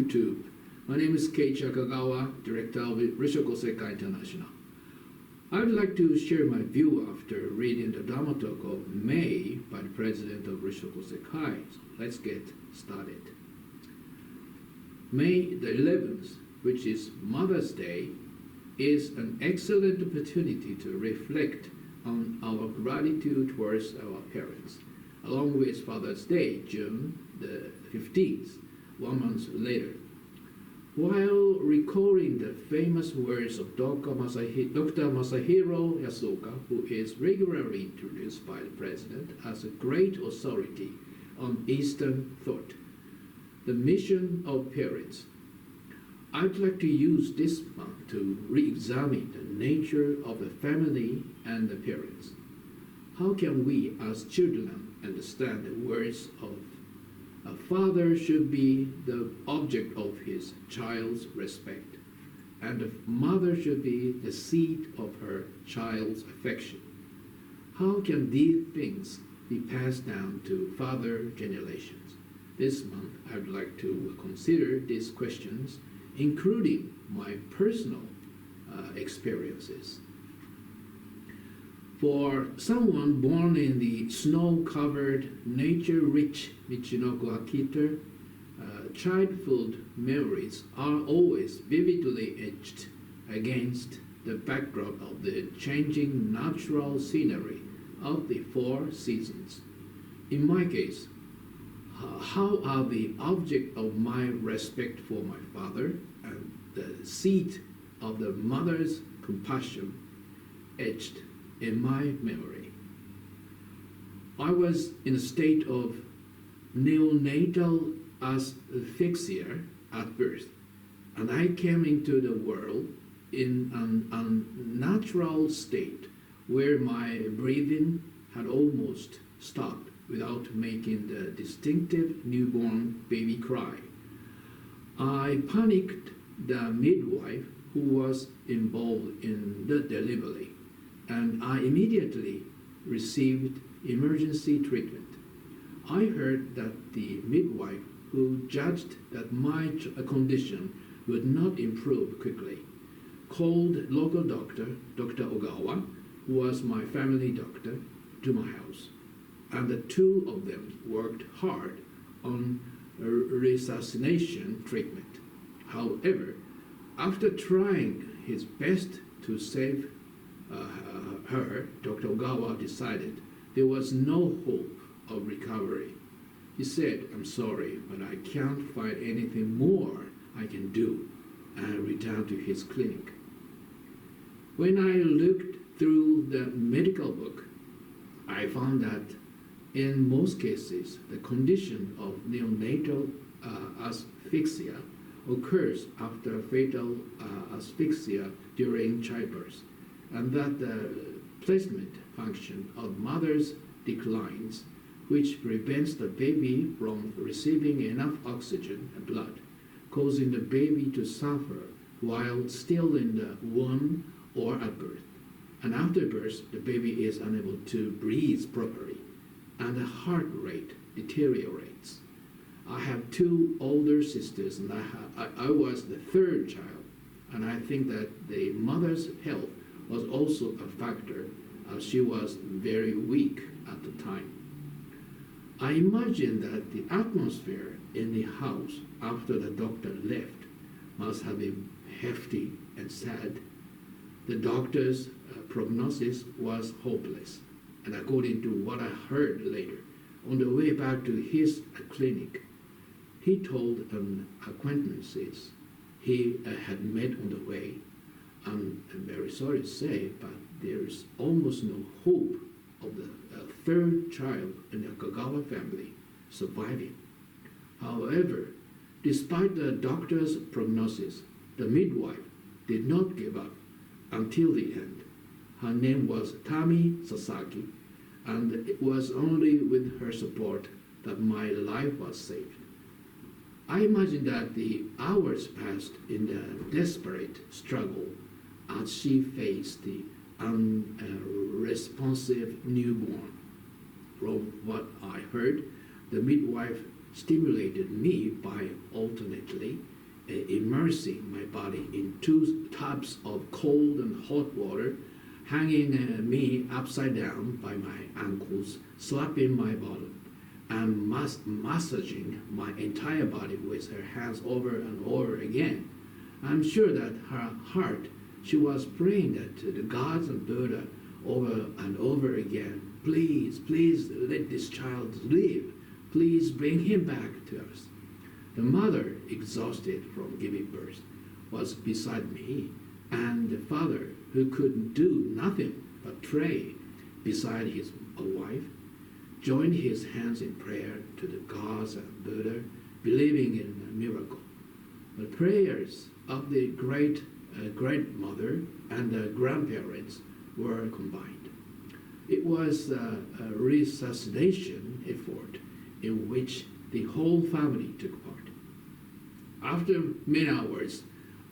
YouTube. My name is Keiichi Akagawa, Director of Risho Kosei-kai International. I would like to share my view after reading the Dharma talk of May by the President of Risho Kosei-kai. So let's get started. May the 11th, which is Mother's Day, is an excellent opportunity to reflect on our gratitude towards our parents, along with Father's Day, June the 15th, 1 month later. While recalling the famous words of Dr. Masahiro Yasuoka, who is regularly introduced by the President as a great authority on Eastern thought, the mission of parents, I'd like to use this month to re-examine the nature of the family and the parents. How can we as children understand the words of a father should be the object of his child's respect, and a mother should be the seat of her child's affection? How can these things be passed down to further generations? This month, I would like to consider these questions, including my personal experiences. For someone born in the snow-covered, nature-rich Michinoko Akita, childhood memories are always vividly etched against the backdrop of the changing natural scenery of the 4 seasons. In my case, how are the object of my respect for my father and the seat of the mother's compassion etched in my memory? I was in a state of neonatal asphyxia at birth, and I came into the world in an unnatural state where my breathing had almost stopped without making the distinctive newborn baby cry. I panicked the midwife who was involved in the delivery, and I immediately received emergency treatment. I heard that the midwife, who judged that my condition would not improve quickly, called local doctor, Dr. Ogawa, who was my family doctor, to my house, and the two of them worked hard on resuscitation treatment. However, after trying his best to save her, Dr. Ogawa decided there was no hope of recovery. He said, "I'm sorry, but I can't find anything more I can do," and returned to his clinic. When I looked through the medical book, I found that in most cases, the condition of neonatal asphyxia occurs after fetal asphyxia during childbirth, and that the placement function of mothers declines, which prevents the baby from receiving enough oxygen and blood, causing the baby to suffer while still in the womb or at birth. And after birth, the baby is unable to breathe properly, and the heart rate deteriorates. I have 2 older sisters, and I was the 3rd child, and I think that the mother's health was also a factor, as she was very weak at the time. I imagine that the atmosphere in the house after the doctor left must have been hefty and sad. The doctor's prognosis was hopeless, and according to what I heard later, on the way back to his clinic, he told an acquaintance he had met on the way, "I'm very sorry to say, but there is almost no hope of the 3rd child in the Kagawa family surviving." However, despite the doctor's prognosis, the midwife did not give up until the end. Her name was Tami Sasaki, and it was only with her support that my life was saved. I imagine that the hours passed in the desperate struggle as she faced the unresponsive newborn. From what I heard, the midwife stimulated me by alternately immersing my body in 2 tubs of cold and hot water, hanging me upside down by my ankles, slapping my bottom, and massaging my entire body with her hands over and over again. I'm sure that her heart, she was praying that to the gods and Buddha over and over again, please, please let this child live. Please bring him back to us. The mother, exhausted from giving birth, was beside me, and the father, who could do nothing but pray beside his wife, joined his hands in prayer to the gods and Buddha, believing in a miracle. The prayers of the great grandmother and the grandparents were combined. It was a resuscitation effort in which the whole family took part. After many hours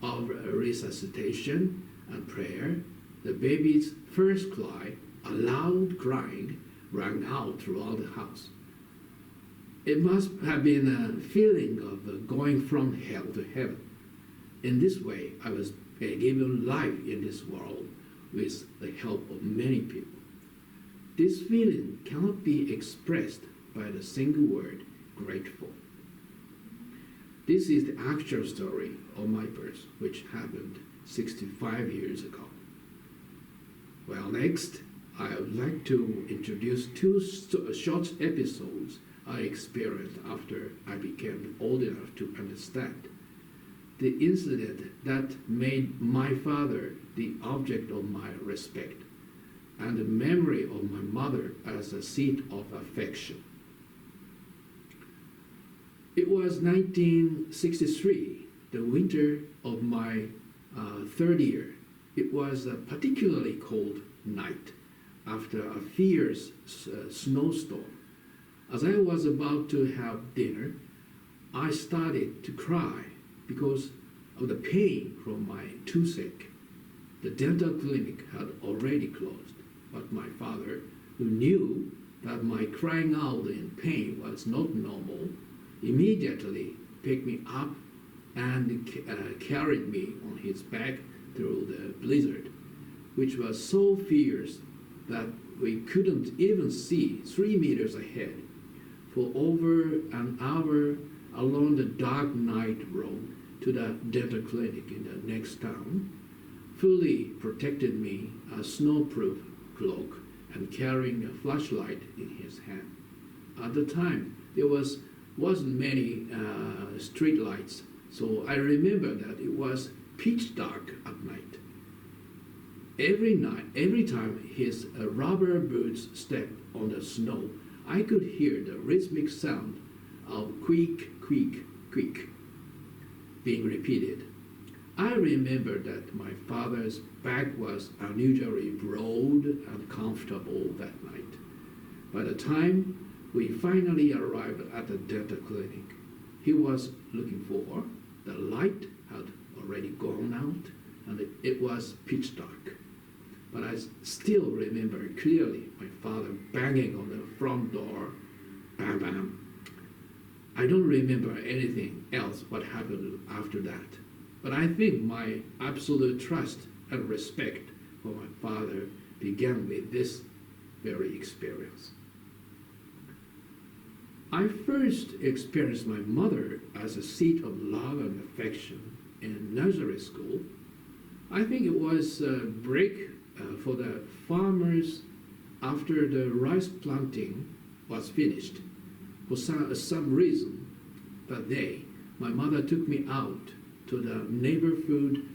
of resuscitation and prayer, the baby's first cry, a loud crying, rang out throughout the house. It must have been a feeling of going from hell to heaven. In this way, I was given life in this world with the help of many people. This feeling cannot be expressed by the single word, grateful. This is the actual story of my birth, which happened 65 years ago. Well, next, I would like to introduce 2 short episodes I experienced after I became old enough to understand. The incident that made my father the object of my respect, and the memory of my mother as a seat of affection. It was 1963, the winter of my 3rd year. It was a particularly cold night after a fierce snowstorm. As I was about to have dinner, I started to cry because of the pain from my toothache. The dental clinic had already closed, but my father, who knew that my crying out in pain was not normal, immediately picked me up and carried me on his back through the blizzard, which was so fierce that we couldn't even see 3 meters ahead. For over an hour along the dark night road to the dental clinic in the next town, fully protected me a snowproof cloak and carrying a flashlight in his hand. At the time, there wasn't many street lights, so I remember that it was pitch dark at night. Every time his rubber boots stepped on the snow, I could hear the rhythmic sound of creak, creak, creak being repeated. I remember that my father's back was unusually broad and comfortable that night. By the time we finally arrived at the dental clinic, he was looking for. The light had already gone out and it was pitch dark. But I still remember clearly my father banging on the front door, bam, bam. I don't remember anything else what happened after that. But I think my absolute trust and respect for my father began with this very experience. I first experienced my mother as a seat of love and affection in nursery school. I think it was a break for the farmers after the rice planting was finished. For some reason that day, my mother took me out to the neighborhood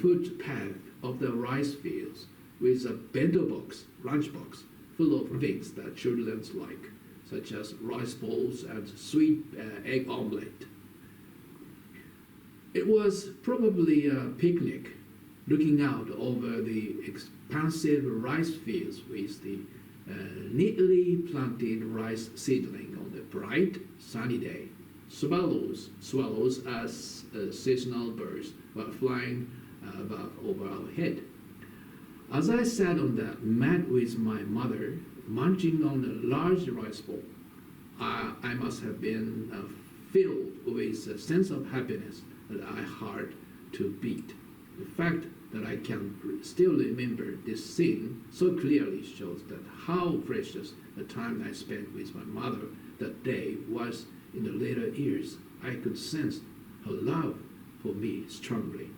footpath of the rice fields with a bento box, lunch box, full of things that children like, such as rice balls and sweet egg omelette. It was probably a picnic, looking out over the expansive rice fields with the neatly planted rice seedling on the bright, sunny day. Swallows as seasonal birds were flying over our head. As I sat on the mat with my mother, munching on a large rice ball, I must have been filled with a sense of happiness that I hard to beat. The fact that I can still remember this scene so clearly shows that how precious the time I spent with my mother that day was. In the later years, I could sense her love for me strongly.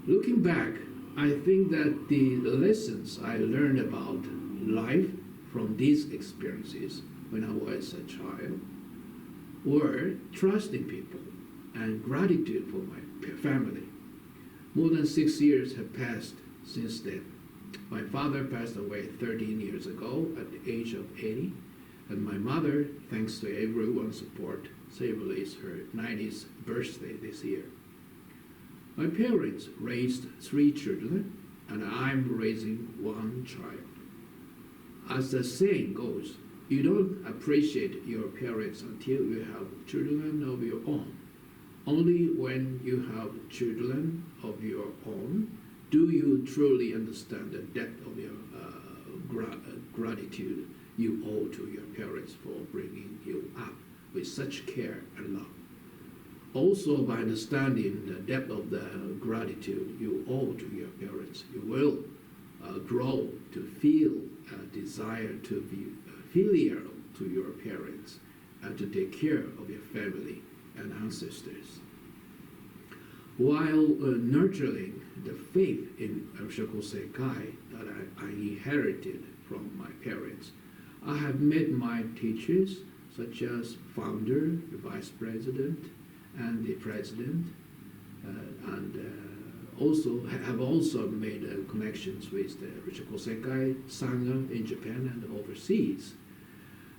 Looking back, I think that the lessons I learned about life from these experiences when I was a child were trusting people and gratitude for my family. More than 6 years have passed since then. My father passed away 13 years ago at the age of 80, and my mother, thanks to everyone's support, celebrates her 90th birthday this year. My parents raised 3 children, and I'm raising 1 child. As the saying goes, you don't appreciate your parents until you have children of your own. Only when you have children of your own do you truly understand the depth of your gratitude you owe to your parents for bringing you up with such care and love. Also, by understanding the depth of the gratitude you owe to your parents, you will grow to feel a desire to be filial to your parents and to take care of your family and ancestors. While nurturing the faith in Kosei-kai that I inherited from my parents, I have met my teachers such as founder, the vice president, and the president, and also made connections with the Kosei-kai Sangha in Japan and overseas.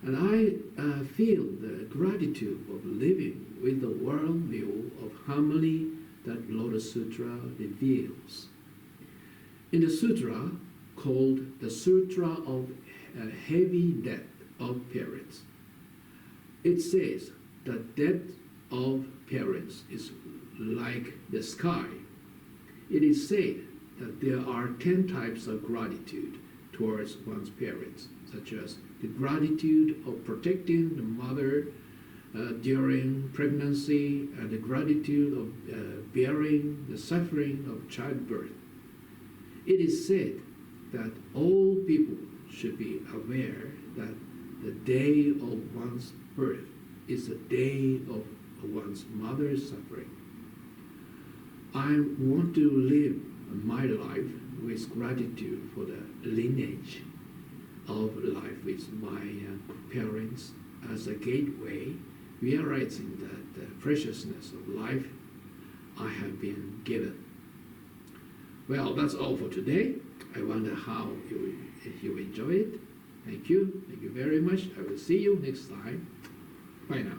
And I feel the gratitude of living with the worldview of harmony that Lotus Sutra reveals. In the sutra called the Sutra of Heavy Debt of Parents, it says that debt of parents is like the sky. It is said that there are 10 types of gratitude towards one's parents, such as the gratitude of protecting the mother during pregnancy, and the gratitude of bearing the suffering of childbirth. It is said that all people should be aware that the day of one's birth is the day of one's mother's suffering. I want to live my life with gratitude for the lineage of life with my parents as a gateway, realizing that the preciousness of life I have been given. Well, that's all for today. I wonder how if you enjoy it. Thank you very much. I will see you next time. Bye now.